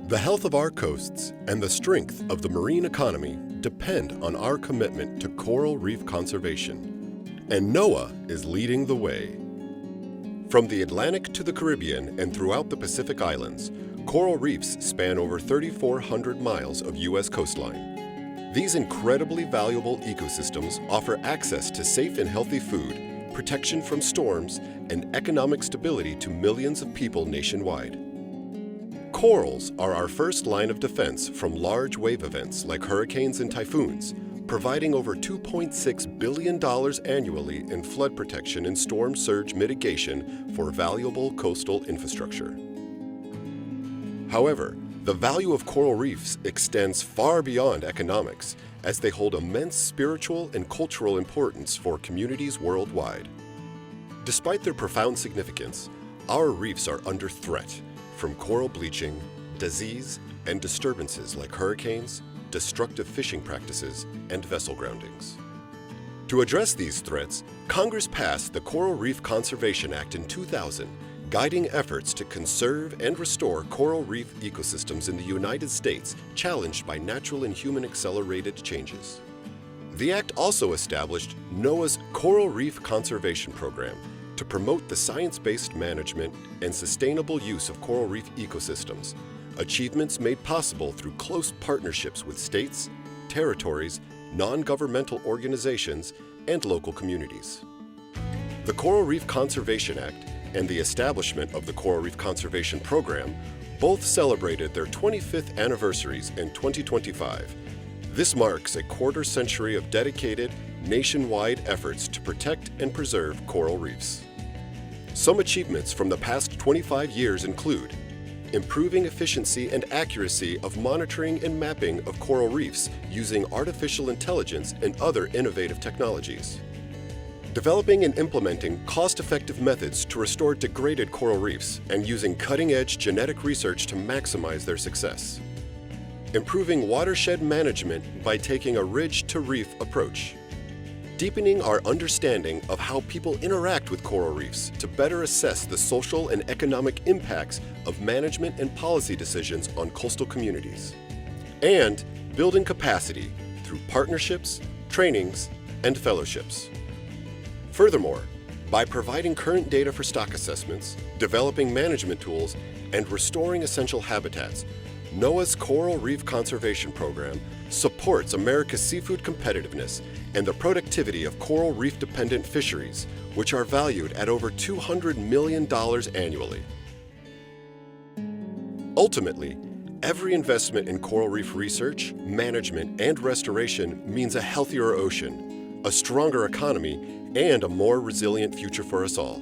The health of our coasts and the strength of the marine economy depend on our commitment to coral reef conservation, and NOAA is leading the way. From the Atlantic to the Caribbean and throughout the Pacific Islands, coral reefs span over 3,400 miles of U.S. coastline. These incredibly valuable ecosystems offer access to safe and healthy food, protection from storms, and economic stability to millions of people nationwide. Corals are our first line of defense from large wave events like hurricanes and typhoons, providing over $2.6 billion annually in flood protection and storm surge mitigation for valuable coastal infrastructure. However, the value of coral reefs extends far beyond economics, as they hold immense spiritual and cultural importance for communities worldwide. Despite their profound significance, our reefs are under threat from coral bleaching, disease, and disturbances like hurricanes, destructive fishing practices, and vessel groundings. To address these threats, Congress passed the Coral Reef Conservation Act in 2000, guiding efforts to conserve and restore coral reef ecosystems in the United States challenged by natural and human-accelerated changes. The Act also established NOAA's Coral Reef Conservation Program to promote the science-based management and sustainable use of coral reef ecosystems, achievements made possible through close partnerships with states, territories, non-governmental organizations, and local communities. The Coral Reef Conservation Act and the establishment of the Coral Reef Conservation Program both celebrated their 25th anniversaries in 2025. This marks a quarter century of dedicated, nationwide efforts to protect and preserve coral reefs. Some achievements from the past 25 years include improving efficiency and accuracy of monitoring and mapping of coral reefs using artificial intelligence and other innovative technologies, developing and implementing cost-effective methods to restore degraded coral reefs and using cutting-edge genetic research to maximize their success, improving watershed management by taking a ridge-to-reef approach, deepening our understanding of how people interact with coral reefs to better assess the social and economic impacts of management and policy decisions on coastal communities, and building capacity through partnerships, trainings, and fellowships. Furthermore, by providing current data for stock assessments, developing management tools, and restoring essential habitats, NOAA's Coral Reef Conservation Program supports America's seafood competitiveness and the productivity of coral reef-dependent fisheries, which are valued at over $200 million annually. Ultimately, every investment in coral reef research, management, and restoration means a healthier ocean, a stronger economy, and a more resilient future for us all.